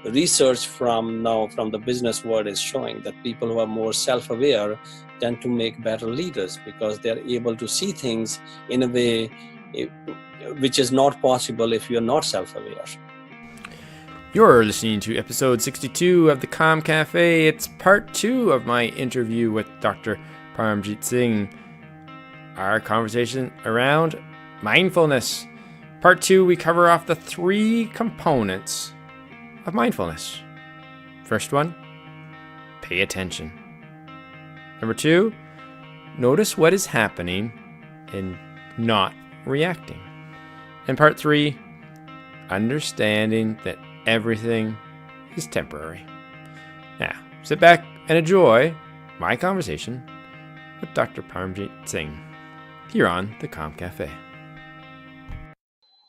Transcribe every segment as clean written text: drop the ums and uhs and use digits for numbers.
Research from the business world is showing that people who are more self-aware tend to make better leaders because they're able to see things in a way which is not possible if you're not self-aware. You're listening to episode 62 of the Comm Cafe. It's part 2 of my interview with Dr. Parmjit Singh. Our conversation around mindfulness. Part 2, we cover off the 3 components of mindfulness. First one, pay attention. Number 2, notice what is happening and not reacting. And part 3, understanding that everything is temporary. Now, sit back and enjoy my conversation with Dr. Parmjit Singh here on the Comm Cafe.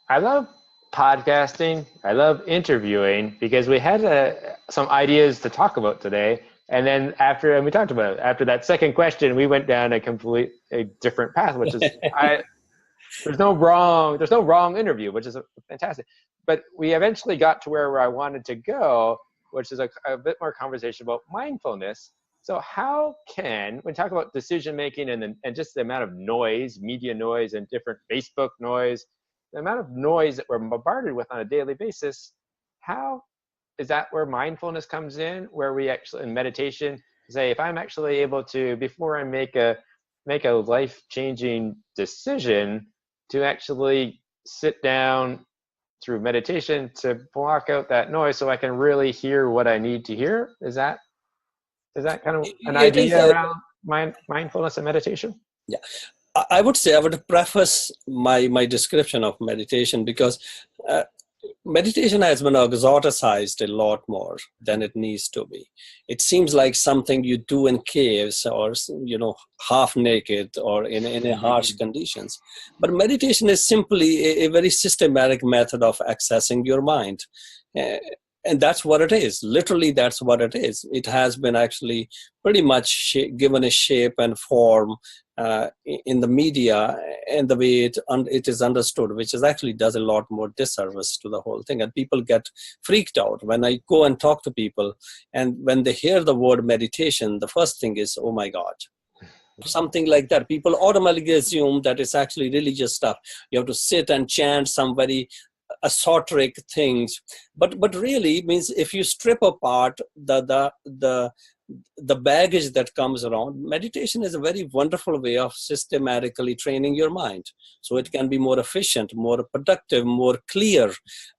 I love podcasting. I love interviewing because we had some ideas to talk about today. And then after that second question, we went down a different path, which is there's no wrong interview, which is fantastic. But we eventually got to where I wanted to go, which is a bit more conversation about mindfulness. So how when we talk about decision making and just the amount of noise, media noise and different Facebook noise, the amount of noise that we're bombarded with on a daily basis, how is that where mindfulness comes in, where we actually, in meditation, say, if I'm actually able to, before I make a life-changing decision, to actually sit down through meditation to block out that noise so I can really hear what I need to hear? Is that kind of an idea around mindfulness and meditation? Yeah. I would say I would preface my description of meditation because meditation has been exoticized a lot more than it needs to be. It seems like something you do in caves or, half naked or in harsh conditions. But meditation is simply a very systematic method of accessing your mind. And that's what it is. Literally, that's what it is. It has been actually pretty much given a shape and form in the media and the way it is understood, which is actually does a lot more disservice to the whole thing. And people get freaked out when I go and talk to people. And when they hear the word meditation, the first thing is, oh my God. Something like that. People automatically assume that it's actually religious stuff. You have to sit and chant some very esoteric things, but really means if you strip apart the baggage that comes around, meditation is a very wonderful way of systematically training your mind so it can be more efficient, more productive, more clear.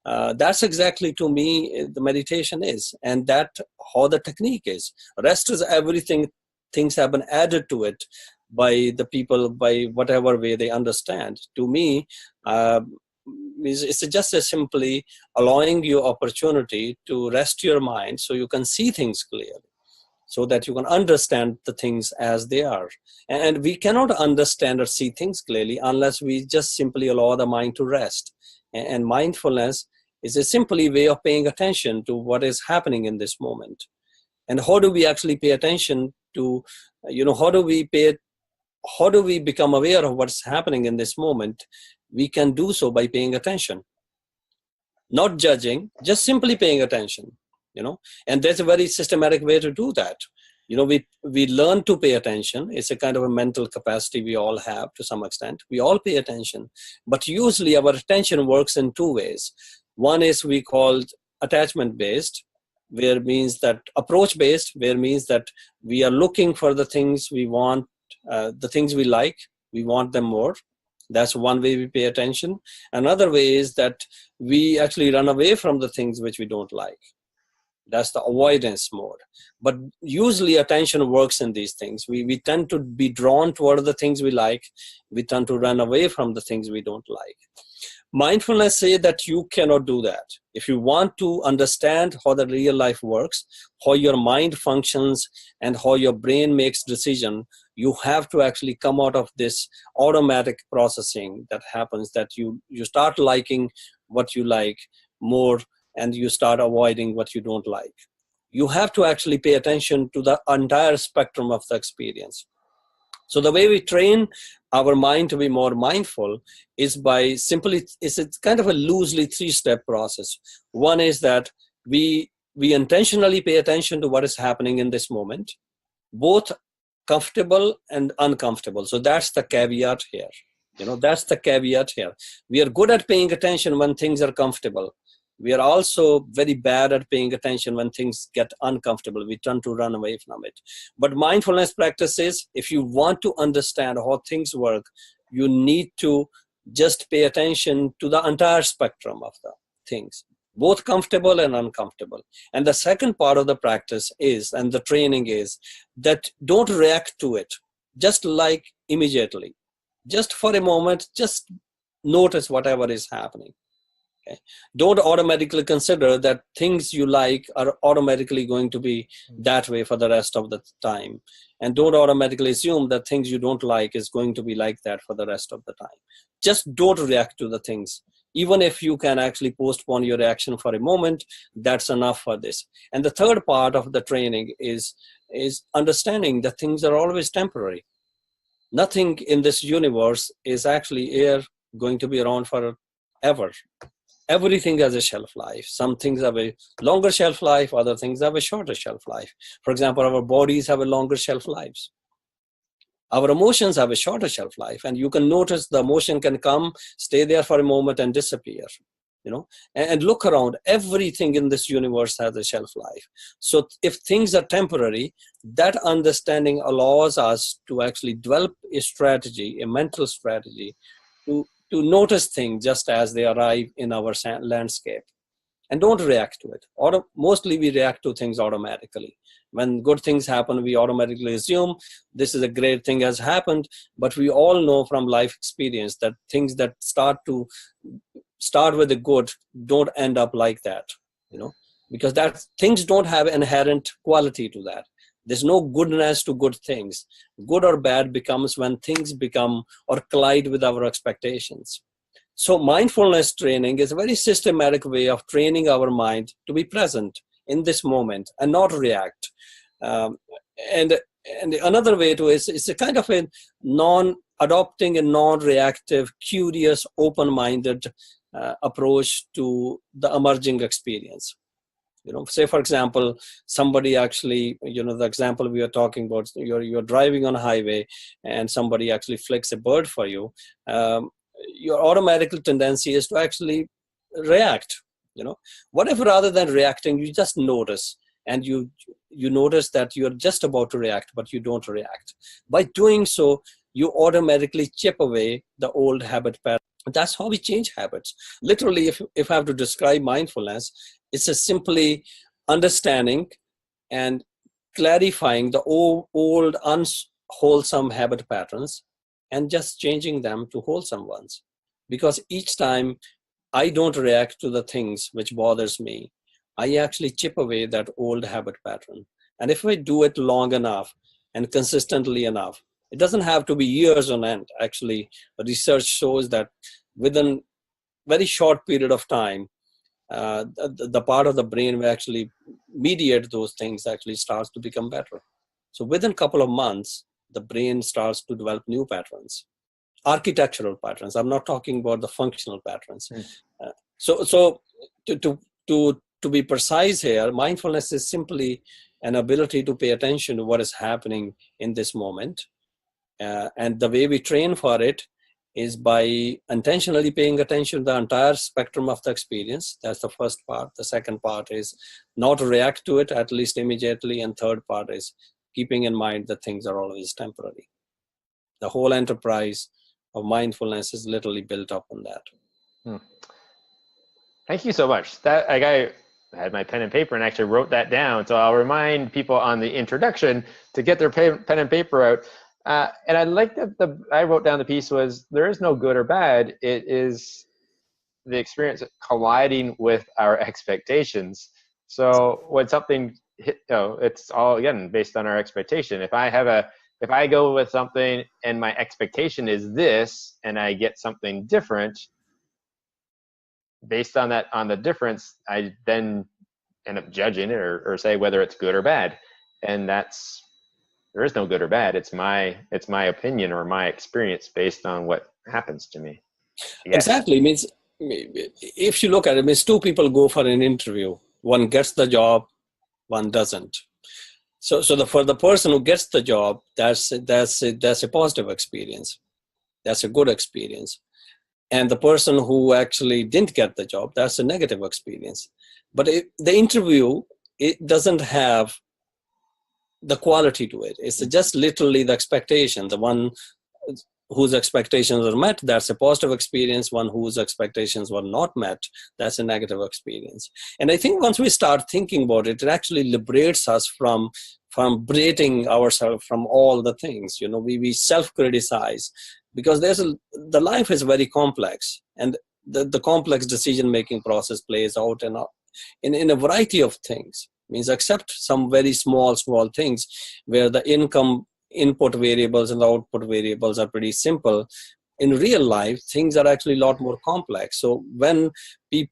That's exactly, to me, the meditation is, and that how the technique is. Rest is everything. Things have been added to it by the people by whatever way they understand. To me, it's just as simply allowing you opportunity to rest your mind so you can see things clearly, so that you can understand the things as they are. And we cannot understand or see things clearly unless we just simply allow the mind to rest. And mindfulness is a simply way of paying attention to what is happening in this moment. And how do we actually pay attention to, how do we become aware of what's happening in this moment? We can do so by paying attention, not judging, just simply paying attention, and there's a very systematic way to do that. We learn to pay attention. It's a kind of a mental capacity we all have to some extent. We all pay attention, but usually our attention works in 2 ways. One is we call attachment-based, where means that approach-based, where means that we are looking for the things we want, the things we like, we want them more. That's one way we pay attention. Another way is that we actually run away from the things which we don't like. That's the avoidance mode. But usually attention works in these things. We tend to be drawn toward the things we like. We tend to run away from the things we don't like. Mindfulness says that you cannot do that. If you want to understand how the real life works, how your mind functions, and how your brain makes decision, you have to actually come out of this automatic processing that happens, that you start liking what you like more and you start avoiding what you don't like. You have to actually pay attention to the entire spectrum of the experience. So the way we train our mind to be more mindful is by simply, it's kind of a loosely 3-step process. One is that we intentionally pay attention to what is happening in this moment, both comfortable and uncomfortable. So that's the caveat here. That's the caveat here. We are good at paying attention when things are comfortable. We are also very bad at paying attention when things get uncomfortable. We tend to run away from it. But mindfulness practices, if you want to understand how things work, you need to just pay attention to the entire spectrum of the things, both comfortable and uncomfortable. And the second part of the practice is, and the training is, that don't react to it, just like immediately. Just for a moment, just notice whatever is happening. Okay? Don't automatically consider that things you like are automatically going to be that way for the rest of the time. And don't automatically assume that things you don't like is going to be like that for the rest of the time. Just don't react to the things. Even if you can actually postpone your reaction for a moment, that's enough for this. And the third part of the training is understanding that things are always temporary. Nothing in this universe is actually going to be around forever. Everything has a shelf life. Some things have a longer shelf life, other things have a shorter shelf life. For example, our bodies have a longer shelf lives. Our emotions have a shorter shelf life, and you can notice the emotion can come, stay there for a moment and disappear. And look around, everything in this universe has a shelf life. So if things are temporary, that understanding allows us to actually develop a strategy, a mental strategy, to notice things just as they arrive in our landscape, and don't react to it. Mostly we react to things automatically. When good things happen, we automatically assume this is a great thing has happened, but we all know from life experience that things that start with the good don't end up like that, because things don't have inherent quality to that. There's no goodness to good things. Good or bad becomes when things become or collide with our expectations. So mindfulness training is a very systematic way of training our mind to be present in this moment and not react. And another way to is it's a kind of a adopting a non-reactive, curious, open-minded approach to the emerging experience. Say for example, somebody actually, the example we are talking about, you're driving on a highway and somebody actually flicks a bird for you. Your automatic tendency is to actually react. Whatever, rather than reacting, you just notice, and you notice that you're just about to react, but you don't react. By doing so, you automatically chip away the old habit pattern. That's how we change habits. Literally, if I have to describe mindfulness, it's a simply understanding and clarifying the old unwholesome habit patterns and just changing them to wholesome ones. Because each time I don't react to the things which bothers me, I actually chip away that old habit pattern. And if I do it long enough and consistently enough, it doesn't have to be years on end. Actually, research shows that within very short period of time, the part of the brain will actually mediate those things actually starts to become better. So within a couple of months, the brain starts to develop new patterns, architectural patterns. I'm not talking about the functional patterns. So to be precise here, mindfulness is simply an ability to pay attention to what is happening in this moment. And the way we train for it is by intentionally paying attention to the entire spectrum of the experience. That's the first part. The second part is not react to it, at least immediately. And third part is keeping in mind that things are always temporary. The whole enterprise of mindfulness is literally built up on that. Thank you so much. I had my pen and paper and actually wrote that down. So I'll remind people on the introduction to get their pen and paper out. And I like that I wrote down the piece was, there is no good or bad. It is the experience colliding with our expectations. So when something it's all, again, based on our expectation. If I go with something and my expectation is this, and I get something different, based on the difference, I then end up judging it or say whether it's good or bad. And there is no good or bad. It's my opinion or my experience based on what happens to me. Yes. Exactly. Means if you look at it, means two people go for an interview. One gets the job, one doesn't. So for the person who gets the job, that's a positive experience. That's a good experience. And the person who actually didn't get the job, that's a negative experience. But the interview, it doesn't have the quality to it. It's just literally the expectation. The one whose expectations are met, that's a positive experience. One whose expectations were not met, that's a negative experience. And I think once we start thinking about it, it actually liberates us from berating ourselves from all the things. We self-criticize, because the life is very complex, and the complex decision-making process plays out in a variety of things. Means except some very small things where the input variables and the output variables are pretty simple. In real life, things are actually a lot more complex. So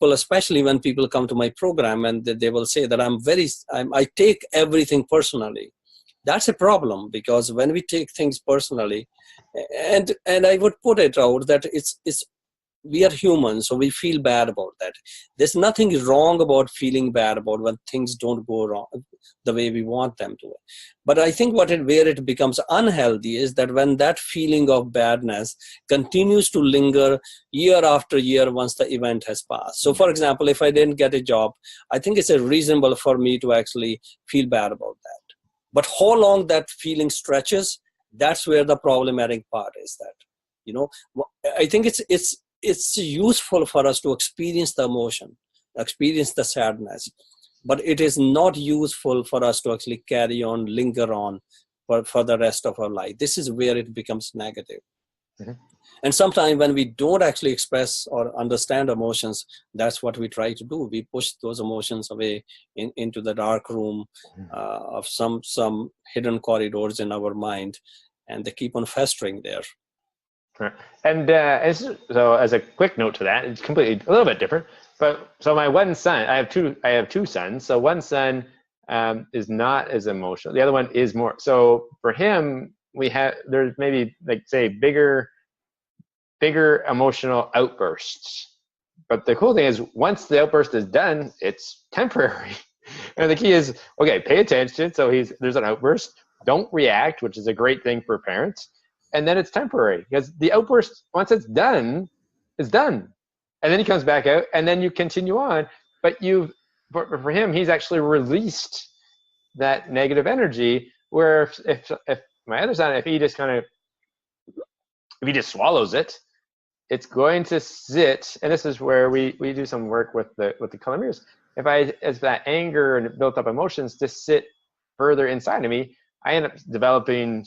especially when people come to my program and they will say that I take everything personally. That's a problem, because when we take things personally, and I would put it out that it's we are humans, so we feel bad about that. There's nothing wrong about feeling bad about when things don't go wrong the way we want them to. But I think where it becomes unhealthy is that when that feeling of badness continues to linger year after year once the event has passed. So for example, if I didn't get a job, I think it's reasonable for me to actually feel bad about that. But how long that feeling stretches, that's where the problematic part is. That, I think it's useful for us to experience the emotion, experience the sadness, but it is not useful for us to actually linger on for the rest of our life. This is where it becomes negative. Mm-hmm. And sometimes when we don't actually express or understand emotions, that's what we try to do. We push those emotions away into the dark room of some hidden corridors in our mind, and they keep on festering there. Right. And so as a quick note to that, it's completely a little bit different. But so my one son, I have two sons. So one son is not as emotional. The other one is more. So for him, there's maybe say bigger emotional outbursts. But the cool thing is once the outburst is done, it's temporary. And the key is, okay, pay attention. So there's an outburst. Don't react, which is a great thing for parents. And then it's temporary, because the outburst, once it's done, is done. And then he comes back out, and then you continue on. But for him, he's actually released that negative energy, where if my other son, if he just swallows it, it's going to sit. And this is where we do some work with the color mirrors. As that anger and built up emotions just sit further inside of me, I end up developing,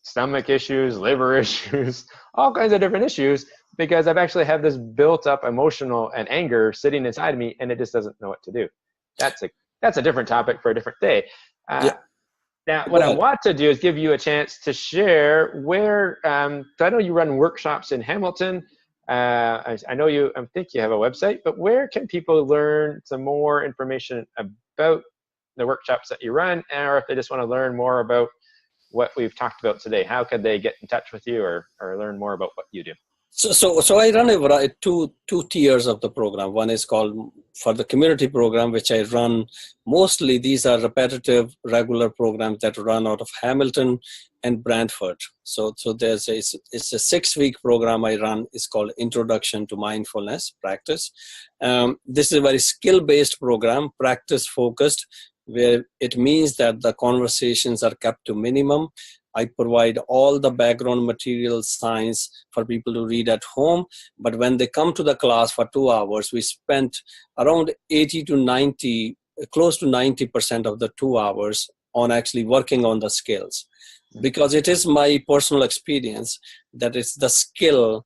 stomach issues, liver issues, all kinds of different issues, because I've actually have this built up emotional and anger sitting inside of me, and it just doesn't know what to do. That's a different topic for a different day. Now, what I want to do is give you a chance to share where, so I know you run workshops in Hamilton. I think you have a website, but where can people learn some more information about the workshops that you run, or if they just want to learn more about what we've talked about today? How could they get in touch with you or learn more about what you do? So I run two tiers of the program. One is called for the community program, which I run mostly. These are repetitive, regular programs that run out of Hamilton and Brantford. So it's a 6-week program I run. It's called Introduction to Mindfulness Practice. This is a very skill-based program, practice-focused, where it means that the conversations are kept to minimum. I provide all the background material science for people to read at home. But when they come to the class for 2 hours, we spent around 80 to 90, close to 90% of the 2 hours on actually working on the skills. Because it is my personal experience that it's the skill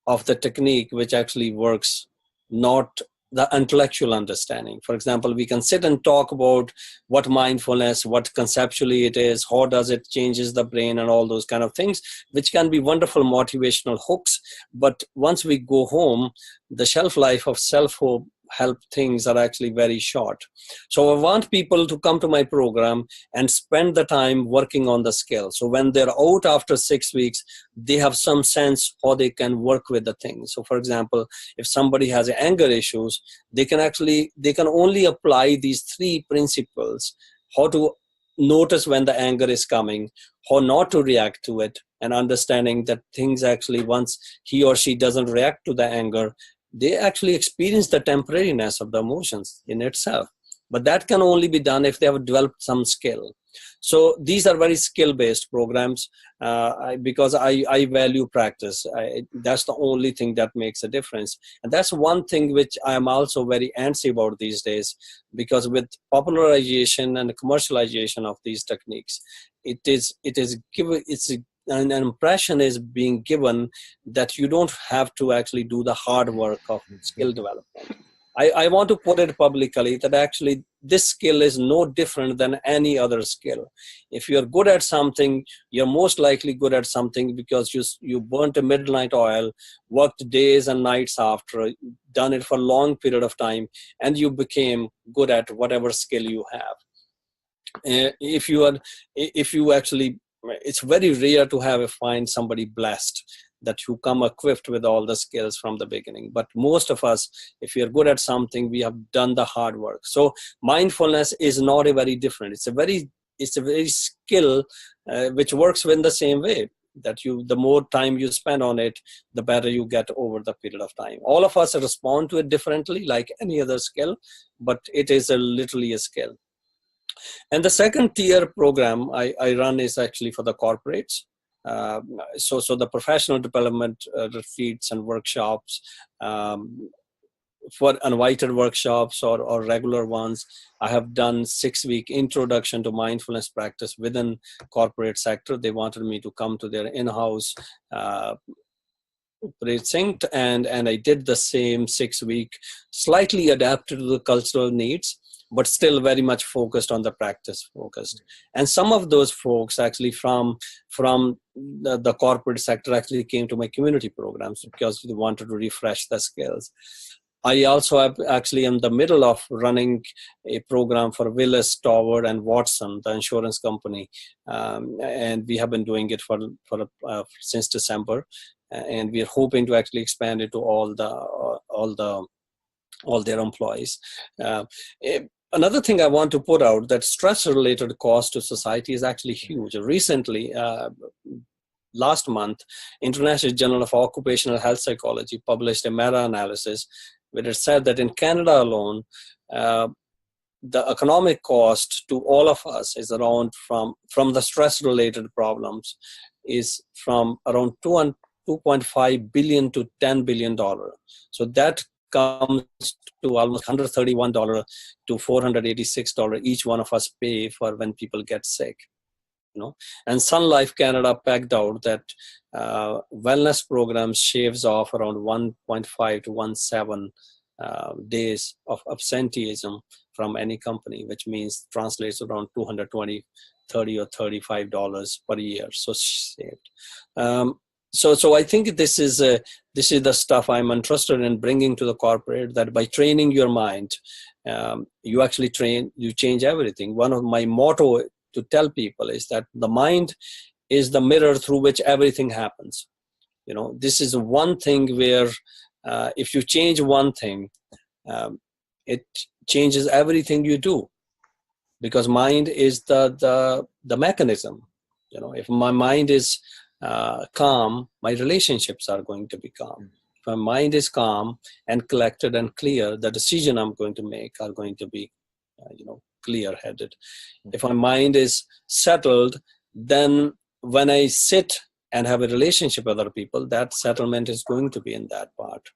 of the technique which actually works, not the intellectual understanding. For example, we can sit and talk about what mindfulness, what conceptually it is, how does it changes the brain and all those kind of things, which can be wonderful motivational hooks. But once we go home, the shelf life of self-hope help things are actually very short. So I want people to come to my program and spend the time working on the skill. So when they're out after 6 weeks, they have some sense how they can work with the thing. So for example, if somebody has anger issues, they can only apply these 3 principles: how to notice when the anger is coming, how not to react to it, and understanding that things actually, once he or she doesn't react to the anger, they actually experience the temporariness of the emotions in itself. But that can only be done if they have developed some skill. So these are very skill-based programs because I value practice. That's the only thing that makes a difference. And that's one thing which I am also very antsy about these days, because with popularization and commercialization of these techniques, an impression is being given that you don't have to actually do the hard work of skill development. I want to put it publicly that actually this skill is no different than any other skill. If you're good at something, you're most likely good at something because you burnt a midnight oil, worked days and nights after, done it for a long period of time, and you became good at whatever skill you have. It's very rare to find somebody blessed that you come equipped with all the skills from the beginning. But most of us, if you're good at something, we have done the hard work. So mindfulness is not a very different. It's a very skill which works in the same way. That the more time you spend on it, the better you get over the period of time. All of us respond to it differently, like any other skill, but it is literally a skill. And the second tier program I run is actually for the corporates. So the professional development retreats and workshops, for invited workshops or regular ones, I have done 6-week introduction to mindfulness practice within corporate sector. They wanted me to come to their in-house precinct, and I did the same 6-week, slightly adapted to the cultural needs, but still very much focused on the practice focused. And some of those folks actually from the corporate sector actually came to my community programs because they wanted to refresh the skills. I also am in the middle of running a program for Willis, Toward, and Watson, the insurance company, and we have been doing it since December, and we are hoping to actually expand it to all their employees. Another thing I want to put out, that stress-related cost to society is actually huge. Recently, last month, International Journal of Occupational Health Psychology published a meta-analysis where it said that in Canada alone, the economic cost to all of us is around from the stress-related problems is from around $2.5 billion to $10 billion. So that comes to almost $131 to $486 each one of us pay for when people get sick. And Sun Life Canada pegged out that wellness programs shaves off around 1.5 to 1.7 days of absenteeism from any company, which means translates around $220, $30 or $35 per year. So saved. So I think this is the stuff I'm interested in bringing to the corporate, that by training your mind, you change everything. One of my motto to tell people is that the mind is the mirror through which everything happens. This is one thing where if you change one thing, it changes everything you do, because mind is the mechanism. If my mind is calm, my relationships are going to be calm. If my mind is calm and collected and clear, the decision I'm going to make are going to be, clear-headed. If my mind is settled, then when I sit and have a relationship with other people, that settlement is going to be in that part.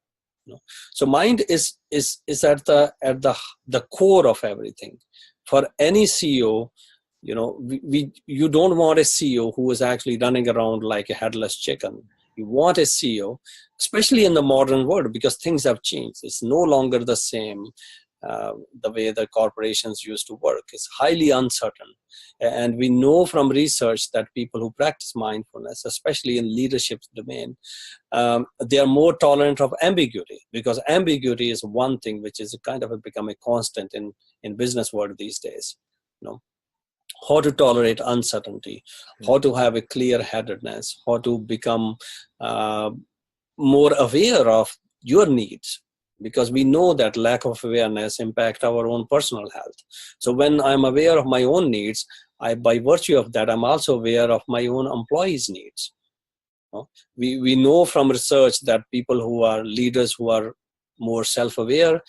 So mind is at the core of everything. For any CEO, you don't want a CEO who is actually running around like a headless chicken. You want a CEO, especially in the modern world, because things have changed. It's no longer the same. the way the corporations used to work. It's highly uncertain. And we know from research that people who practice mindfulness, especially in leadership domain, they are more tolerant of ambiguity, because ambiguity is one thing which is kind of become a constant in business world these days. How to tolerate uncertainty, how to have a clear-headedness, how to become more aware of your needs, because we know that lack of awareness impact our own personal health. So when I'm aware of my own needs, by virtue of that, I'm also aware of my own employees' needs. We know from research that people who are leaders who are more self-aware,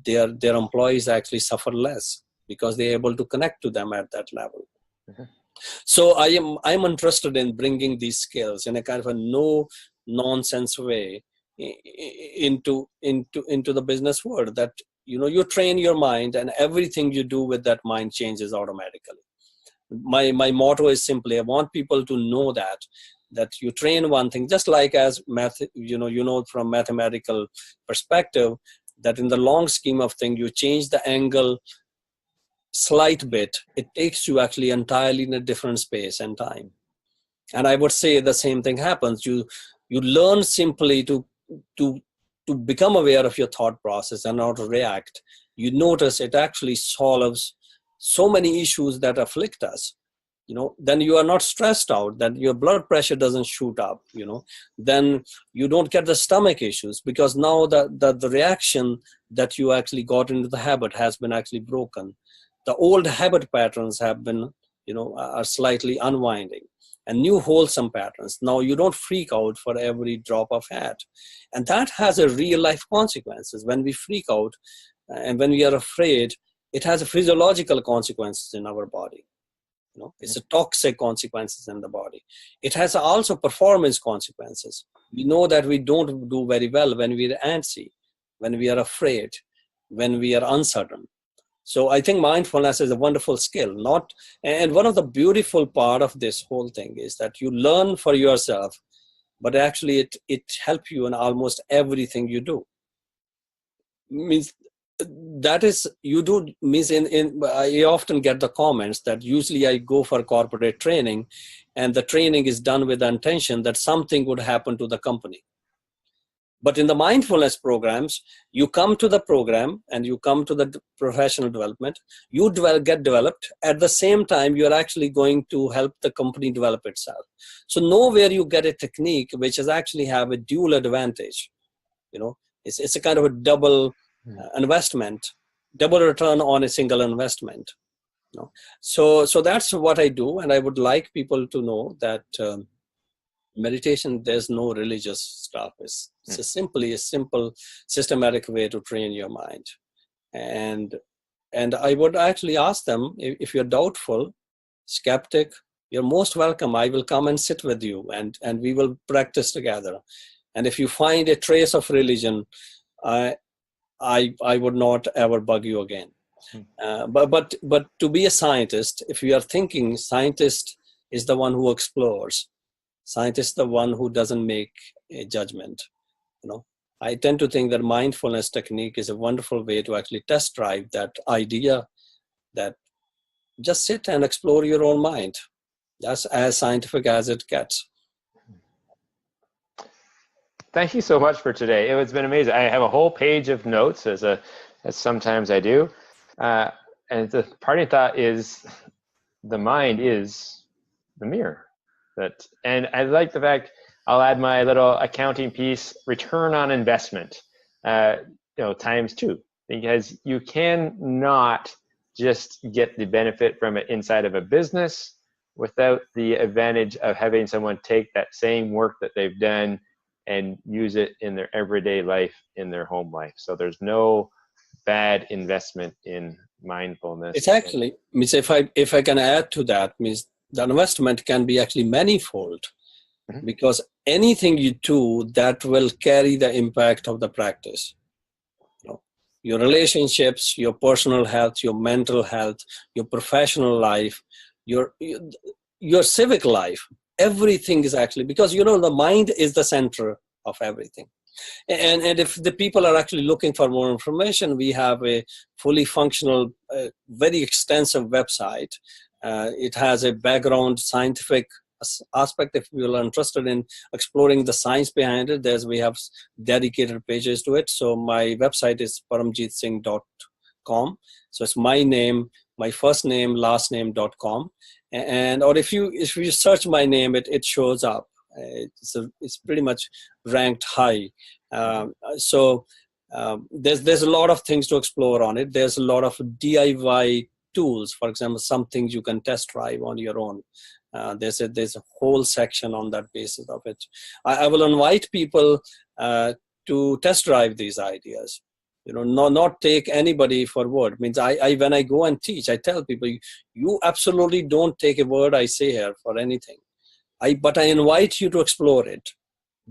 their employees actually suffer less because they're able to connect to them at that level. Mm-hmm. So I'm interested in bringing these skills in a kind of a no-nonsense way into the business world, that you train your mind and everything you do with that mind changes automatically. My motto is simply, I want people to know that you train one thing, just like as math, from mathematical perspective, that in the long scheme of things, you change the angle slight bit, it takes you actually entirely in a different space and time. And I would say the same thing happens. You learn simply to become aware of your thought process and not react. You notice it actually solves so many issues that afflict us. Then you are not stressed out, that your blood pressure doesn't shoot up, then you don't get the stomach issues, because now the reaction that you actually got into the habit has been actually broken. The old habit patterns have been, are slightly unwinding, and new wholesome patterns. Now you don't freak out for every drop of fat. And that has a real life consequences. When we freak out and when we are afraid, it has a physiological consequences in our body. It's a toxic consequences in the body. It has also performance consequences. We know that we don't do very well when we are antsy, when we are afraid, when we are uncertain. So I think mindfulness is a wonderful skill. And one of the beautiful part of this whole thing is that you learn for yourself, but actually it helps you in almost everything you do. Means that is, you do means I often get the comments that usually I go for corporate training, and the training is done with the intention that something would happen to the company. But in the mindfulness programs, you come to the program and you come to the professional development, you get developed. At the same time, you're actually going to help the company develop itself. So nowhere you get a technique which is actually have a dual advantage. It's a kind of a double investment, double return on a single investment. So that's what I do. And I would like people to know that meditation, there's no religious stuff. It's simply a simple systematic way to train your mind. And I would actually ask them, if you're doubtful, skeptic, you're most welcome. I will come and sit with you and we will practice together. And if you find a trace of religion, I would not ever bug you again. But to be a scientist, if you are thinking, scientist is the one who explores. Scientist is the one who doesn't make a judgment. I tend to think that mindfulness technique is a wonderful way to actually test drive that idea that just sit and explore your own mind. That's as scientific as it gets. Thank you so much for today. It's been amazing. I have a whole page of notes, as sometimes I do. And the parting thought is, the mind is the mirror. And I like the fact, I'll add my little accounting piece, return on investment, ×2, because you cannot just get the benefit from it inside of a business without the advantage of having someone take that same work that they've done and use it in their everyday life, in their home life. So there's no bad investment in mindfulness. It's actually, means if I can add to that, means the investment can be actually manifold, because anything you do that will carry the impact of the practice. Your relationships, your personal health, your mental health, your professional life, your civic life, everything is actually, because the mind is the center of everything. And if the people are actually looking for more information, we have a fully functional, very extensive website. It has a background scientific aspect. If you are interested in exploring the science behind it, we have dedicated pages to it. So my website is parmjitsingh.com. So it's my name, my first name, last name.com. Or if you search my name, it shows up. It's pretty much ranked high. There's a lot of things to explore on it. There's a lot of DIY tools. For example, some things you can test drive on your own. There's a whole section on that basis of it. I will invite people to test drive these ideas. Not take anybody for word. Means when I go and teach, I tell people, you absolutely don't take a word I say here for anything. But I invite you to explore it.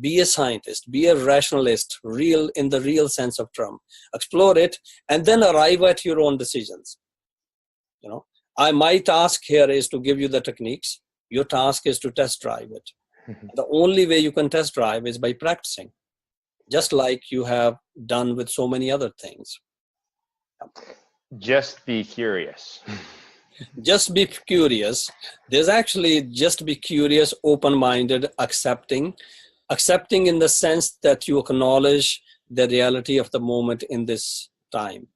Be a scientist, be a rationalist, in the real sense of term. Explore it and then arrive at your own decisions. My task here is to give you the techniques. Your task is to test drive it. The only way you can test drive is by practicing, just like you have done with so many other things. Just be curious. Just be curious. There's actually just be curious, open-minded, accepting in the sense that you acknowledge the reality of the moment in this time.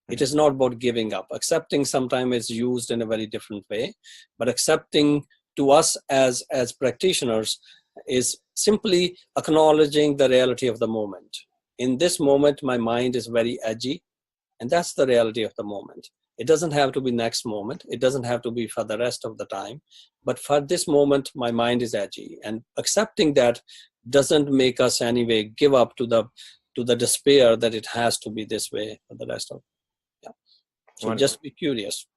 It is not about giving up. Accepting sometimes is used in a very different way, but accepting to us as practitioners is simply acknowledging the reality of the moment. In this moment, my mind is very edgy, and that's the reality of the moment. It doesn't have to be next moment. It doesn't have to be for the rest of the time. But for this moment, my mind is edgy. And accepting that doesn't make us anyway give up to the despair that it has to be this way for the rest of it. Yeah. So wonderful. Just be curious.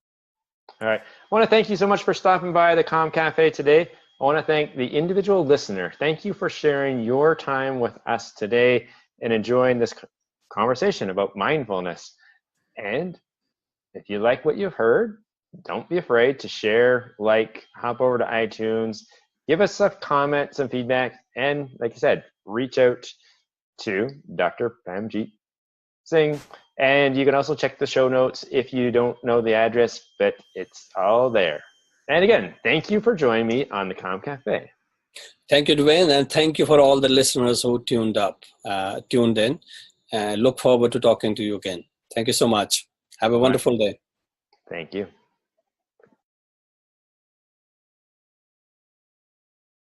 All right. I want to thank you so much for stopping by the Comm Cafe today. I want to thank the individual listener. Thank you for sharing your time with us today and enjoying this conversation about mindfulness. And if you like what you've heard, don't be afraid to share, hop over to iTunes, give us some comments, some feedback, and like you said, reach out to Dr. Parmjit Singh. And you can also check the show notes if you don't know the address, but it's all there. And again, thank you for joining me on the Comm Cafe. Thank you, Dwayne, and thank you for all the listeners who tuned in. Look forward to talking to you again. Thank you so much. Have a wonderful day. Thank you.